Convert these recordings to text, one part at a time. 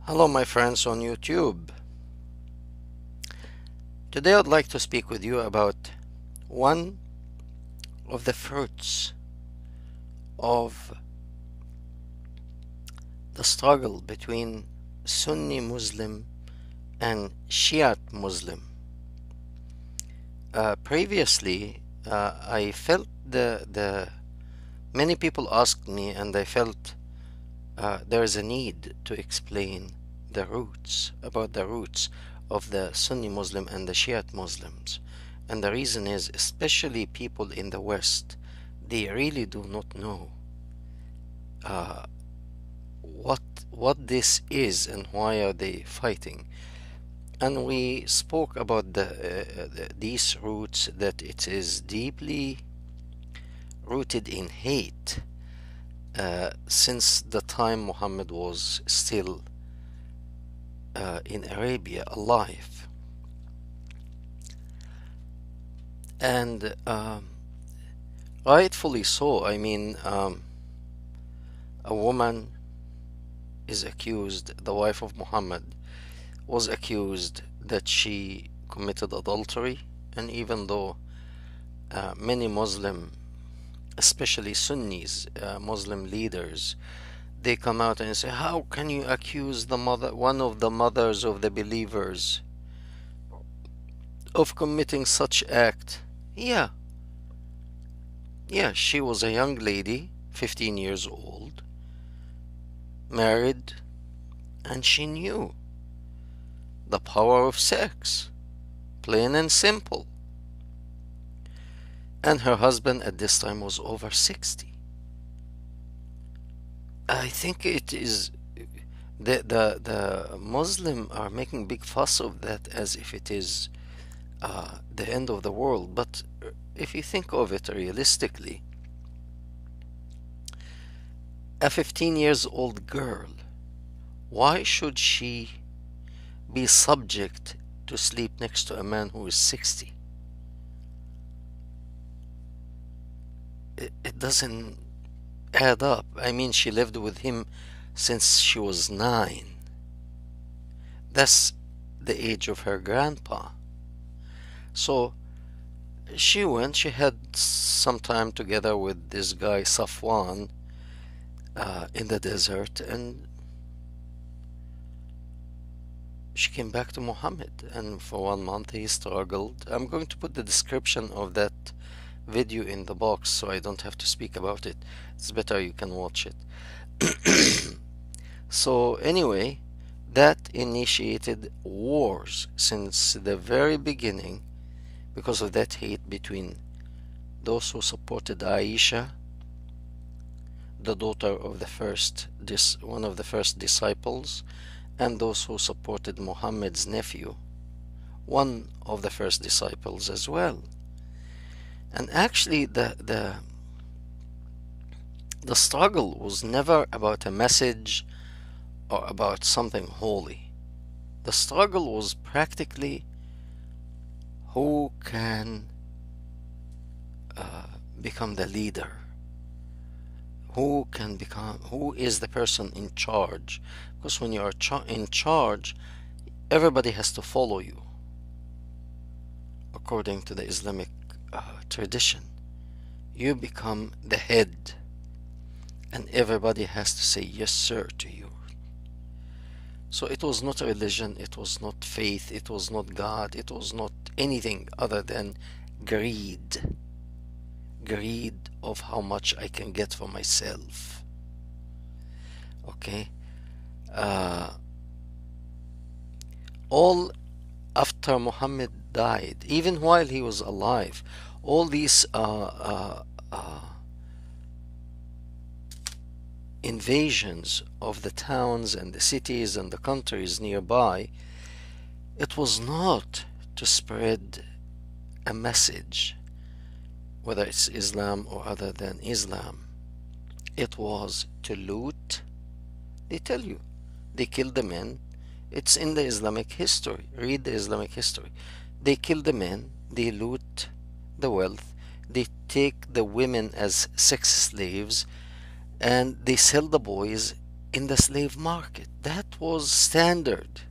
Hello, my friends on YouTube. Today I'd like to speak with you about one of the fruits of the struggle between Sunni Muslim and Shiite Muslim. Previously, I felt the many people asked me, and I felt there is a need to explain about the roots of the Sunni Muslim and the Shiite Muslims. And the reason is, especially people in the West, they really do not know uh, what this is and why are they fighting. And we spoke about these roots, that it is deeply rooted in hate since the time Muhammad was still in Arabia alive. And rightfully so. I mean, a woman is accused, the wife of Muhammad was accused that she committed adultery. And even though many Muslim, especially Sunnis, Muslim leaders, they come out and say, how can you accuse one of the mothers of the believers of committing such act? Yeah, she was a young lady, 15 years old, married, and she knew the power of sex, plain and simple. And her husband at this time was over 60. I think it is the Muslim are making big fuss of that as if it is the end of the world. But if you think of it realistically, a 15 years old girl, why should she be subject to sleep next to a man who is 60? It doesn't add up. I mean, she lived with him since she was 9. That's the age of her grandpa. So she had some time together with this guy Safwan in the desert, and she came back to Muhammad, and for 1 month he struggled. I'm going to put the description of that video in the box so I don't have to speak about it. It's better you can watch it. So anyway, that initiated wars since the very beginning because of that hate between those who supported Aisha, the daughter of one of the first disciples, and those who supported Muhammad's nephew, one of the first disciples as well. And actually the struggle was never about a message or about something holy. The struggle was practically who can become the leader, who is the person in charge. Because when you are in charge, everybody has to follow you according to the Islamic tradition. You become the head, and everybody has to say yes sir to you. So it was not a religion, it was not faith, it was not God, it was not anything other than greed of how much I can get for myself. Okay, all after Muhammad died, even while he was alive, all these invasions of the towns and the cities and the countries nearby, it was not to spread a message, whether it's Islam or other than Islam. It was to loot. They tell you, they killed the men. It's in the Islamic history. Read the Islamic history. They kill the men, they loot the wealth, they take the women as sex slaves, and they sell the boys in the slave market. That was standard.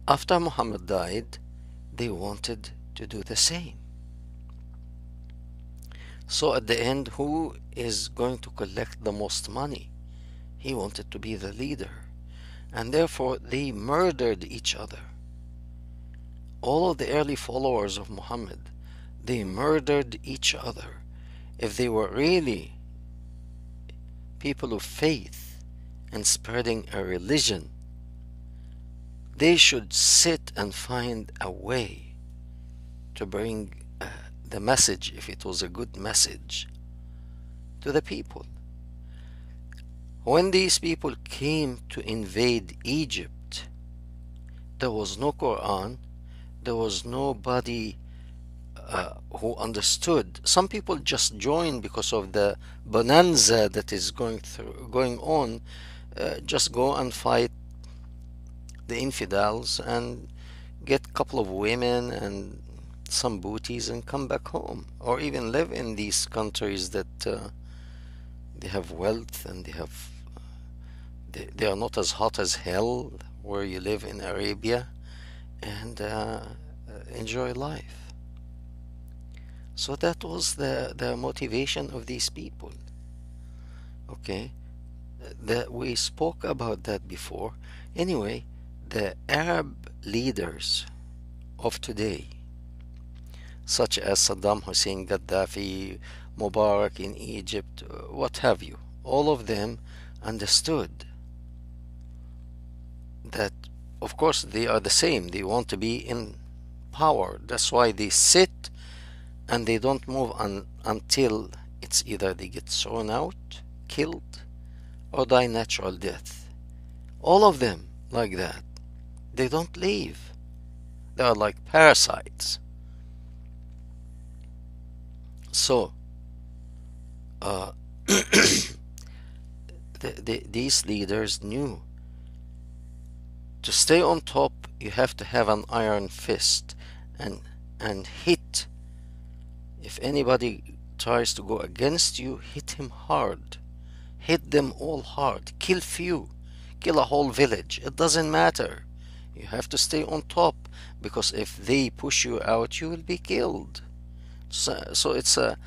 After Muhammad died, they wanted to do the same. So at the end, who is going to collect the most money? He wanted to be the leader. And therefore, they murdered each other. All of the early followers of Muhammad, they murdered each other. If they were really people of faith and spreading a religion, they should sit and find a way to bring the message, if it was a good message, to the people. When these people came to invade Egypt, there was no Quran, there was nobody who understood. Some people just joined because of the bonanza that is going on. Just go and fight the infidels and get a couple of women and some booties and come back home, or even live in these countries that they have wealth and they are not as hot as hell where you live in Arabia, and enjoy life. So that was the motivation of these people. Okay, that we spoke about that before. Anyway, the Arab leaders of today, such as Saddam Hussein, Gaddafi, Mubarak in Egypt, what have you, all of them understood that, of course, they are the same. They want to be in power. That's why they sit and they don't move until it's either they get thrown out, killed, or die natural death. All of them like that. They don't leave. They are like parasites. So, these leaders knew to stay on top, you have to have an iron fist and hit. If anybody tries to go against you, hit him hard. Hit them all hard. Kill few. Kill a whole village. It doesn't matter. You have to stay on top, because if they push you out, you will be killed. So it's a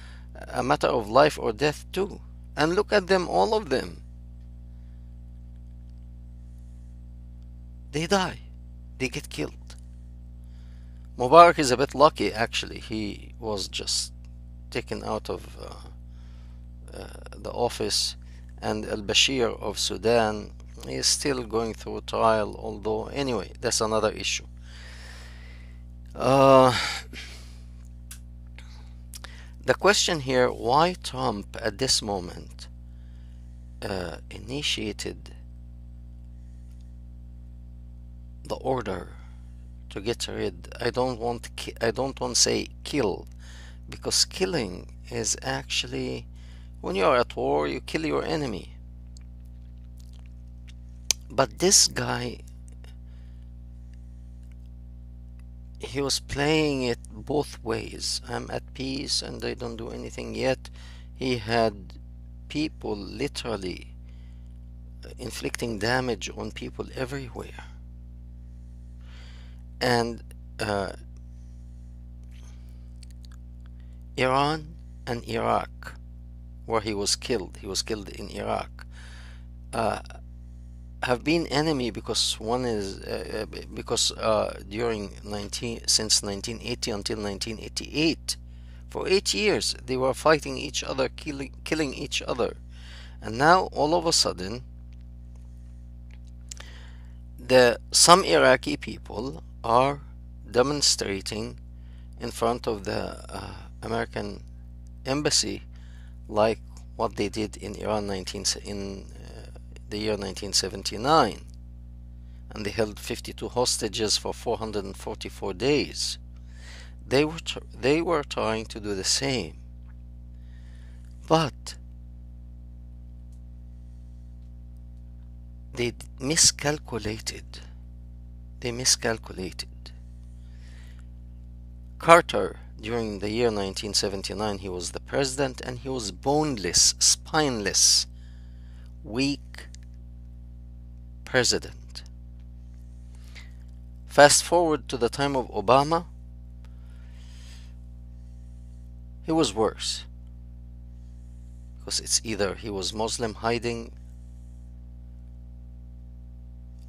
matter of life or death too. And look at them, all of them. They die. They get killed. Mubarak is a bit lucky, actually. He was just taken out of the office, and al-Bashir of Sudan is still going through trial, although anyway, that's another issue. The question here, why Trump at this moment initiated the order to get rid. I don't want to say kill, because killing is actually, when you are at war, you kill your enemy. But this guy, he was playing it both ways. I'm at peace and I don't do anything yet. He had people literally inflicting damage on people everywhere. And Iran and Iraq, where he was killed in Iraq, have been enemy, because one is since 1980 until 1988, for 8 years they were fighting each other, killing each other, and now all of a sudden some Iraqi people are demonstrating in front of the American embassy, like what they did in Iran in the year 1979, and they held 52 hostages for 444 days. They were trying to do the same, but they miscalculated. Carter During the year 1979, he was the president, and he was boneless, spineless, weak president. Fast forward to the time of Obama, he was worse. Because it's either he was Muslim hiding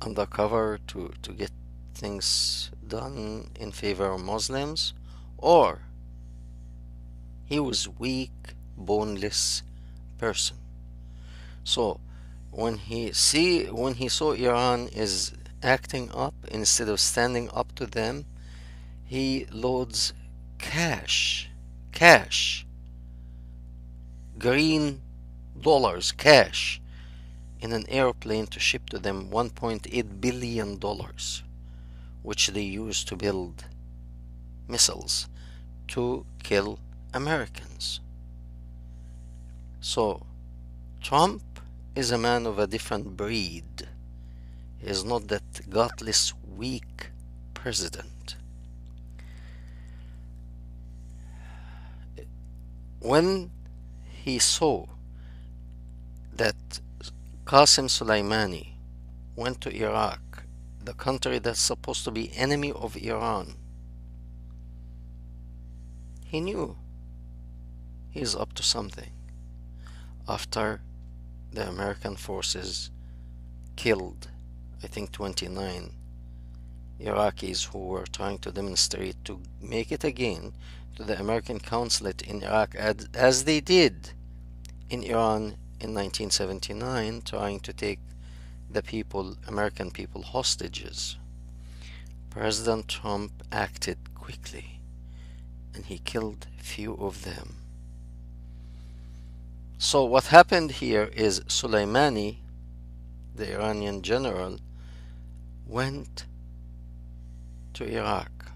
undercover to get things done in favor of Muslims, or he was weak, boneless person. So when he saw Iran is acting up instead of standing up to them, he loads cash, green dollars, cash, in an airplane to ship to them $1.8 billion, which they use to build missiles to kill Americans. So Trump is a man of a different breed. He is not that gutless, weak president. When he saw that Qasem Soleimani went to Iraq, the country that's supposed to be enemy of Iran, he knew he's up to something. After the American forces killed, I think, 29 Iraqis who were trying to demonstrate to make it again to the American consulate in Iraq, as they did in Iran in 1979, trying to take the American people, hostages. President Trump acted quickly, and he killed few of them. So what happened here is Soleimani, the Iranian general, went to Iraq,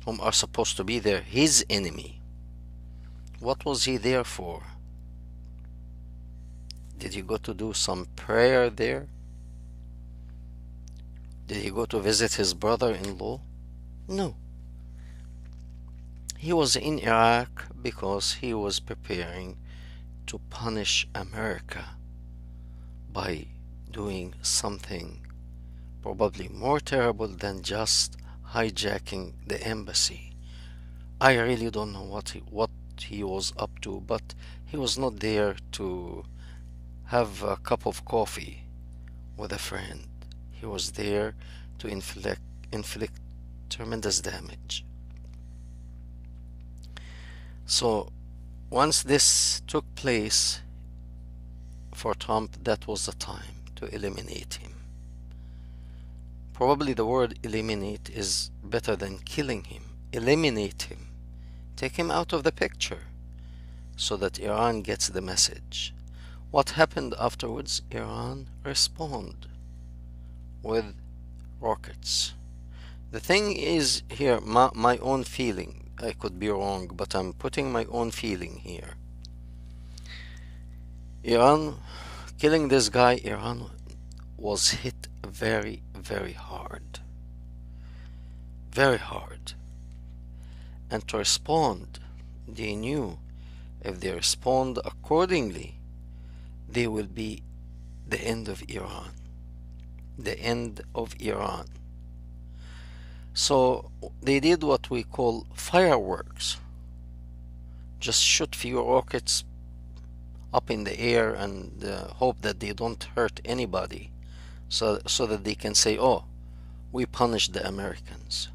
whom are supposed to be his enemy. What was he there for? Did he go to do some prayer there? Did he go to visit his brother-in-law? No. He was in Iraq because he was preparing to punish America by doing something probably more terrible than just hijacking the embassy. I really don't know what he was up to, but he was not there to have a cup of coffee with a friend. He was there to inflict tremendous damage. So once this took place for Trump, that was the time to eliminate him. Probably the word eliminate is better than killing him. Eliminate him. Take him out of the picture so that Iran gets the message. What happened afterwards? Iran responded with rockets. The thing is here, my own feeling, I could be wrong, but I'm putting my own feeling here. Iran, killing this guy, Iran was hit very, very hard. Very hard. And to respond, they knew if they respond accordingly, they will be the end of Iran. The end of Iran. So they did what we call fireworks. Just shoot few rockets up in the air and hope that they don't hurt anybody, so that they can say, oh, we punished the Americans.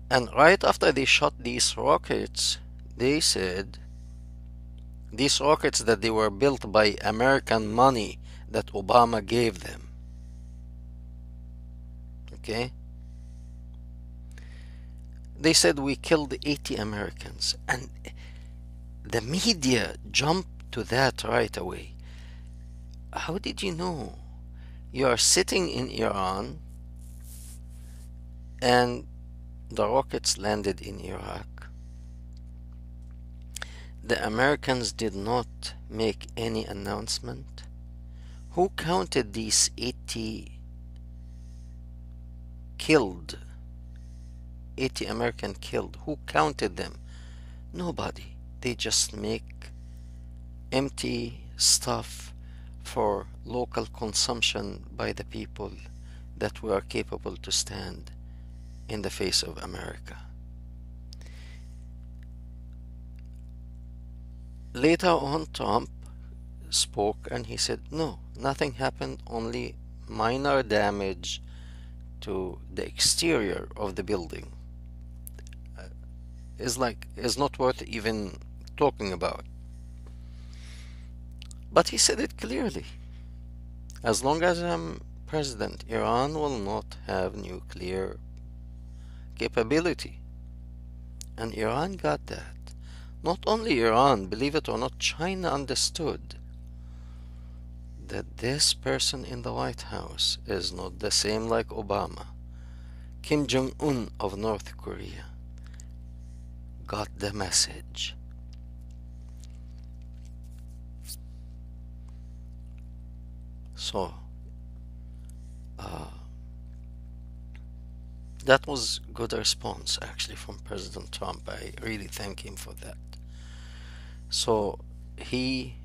And right after they shot these rockets, they said these rockets that they were built by American money that Obama gave them. Okay? They said we killed 80 Americans, and the media jumped to that right away. How did you know? You are sitting in Iran and the rockets landed in Iraq. The Americans did not make any announcement. Who counted these 80 killed, 80 American killed. Who counted them? Nobody. They just make empty stuff for local consumption by the people that were capable to stand in the face of America. Later on, Trump spoke and he said, no, nothing happened, only minor damage to the exterior of the building. Is not worth even talking about. But he said it clearly. As long as I'm president, Iran will not have nuclear capability. And Iran got that. Not only Iran, believe it or not, China understood that this person in the White House is not the same like Obama. Kim Jong-un of North Korea got the message. So, that was good response actually from President Trump. I really thank him for that. So he,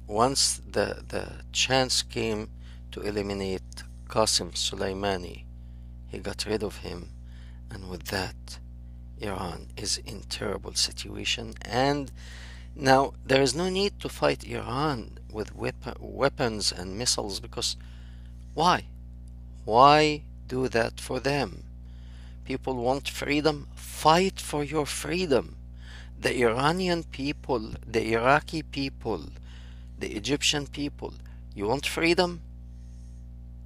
once the chance came to eliminate Qasem Soleimani, he got rid of him, and with that, Iran is in terrible situation. And now there is no need to fight Iran with weapons and missiles, because why? Why do that for them? People want freedom. Fight for your freedom. The Iranian people, the Iraqi people, the Egyptian people, you want freedom?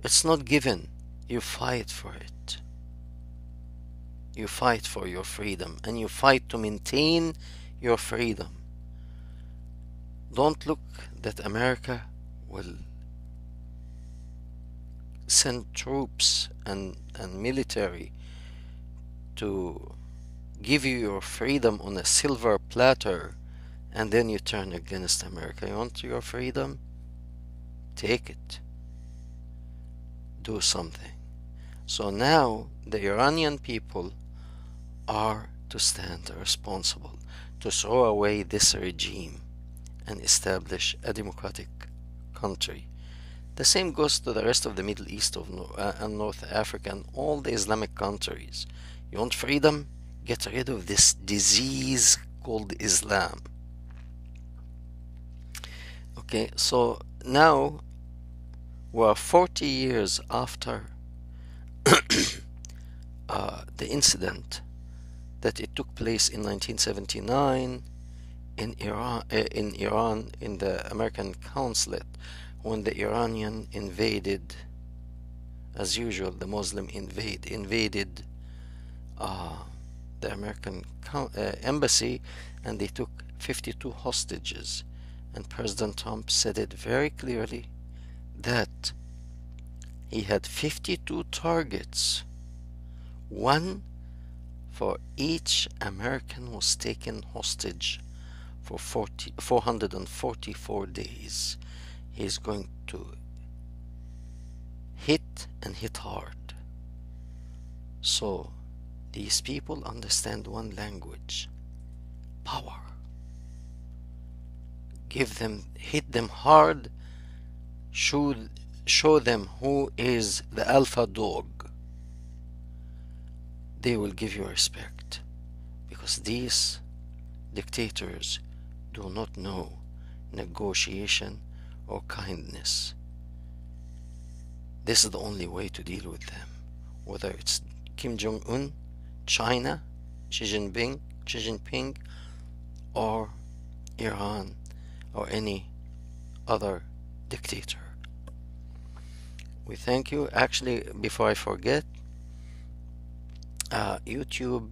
It's not given. You fight for it. You fight for your freedom, and you fight to maintain your freedom. Don't look that America will send troops and military to give you your freedom on a silver platter, and then you turn against America. You want your freedom? Take it. Do something. So now the Iranian people are to stand responsible, to throw away this regime and establish a democratic country. The same goes to the rest of the Middle East and North Africa and all the Islamic countries. You want freedom? Get rid of this disease called Islam. Okay, so now we're 40 years after the incident that it took place in 1979 in Iran, in the American consulate, when the Iranian invaded, as usual, the Muslim invaded the American embassy, and they took 52 hostages. And President Trump said it very clearly that he had 52 targets. One for each American was taken hostage for 444 days. He's going to hit and hit hard. So these people understand one language: power. Give them, hit them hard, show them who is the alpha dog. They will give you respect, because these dictators do not know negotiation or kindness. This is the only way to deal with them, whether it's Kim Jong-un, China, Xi Jinping, or Iran, or any other dictator. We thank you. Actually, before I forget, YouTube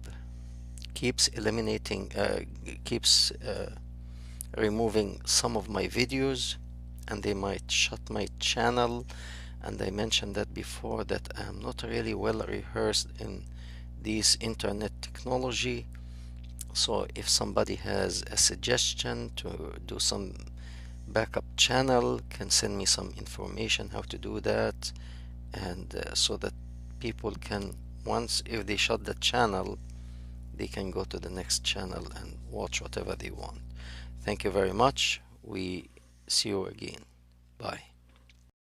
keeps removing some of my videos, and they might shut my channel. And I mentioned that before, that I'm not really well rehearsed in this internet technology. So if somebody has a suggestion to do some backup channel, can send me some information how to do that, and so that people can once if they shut the channel, they can go to the next channel and watch whatever they want. Thank you very much. We see you again. Bye.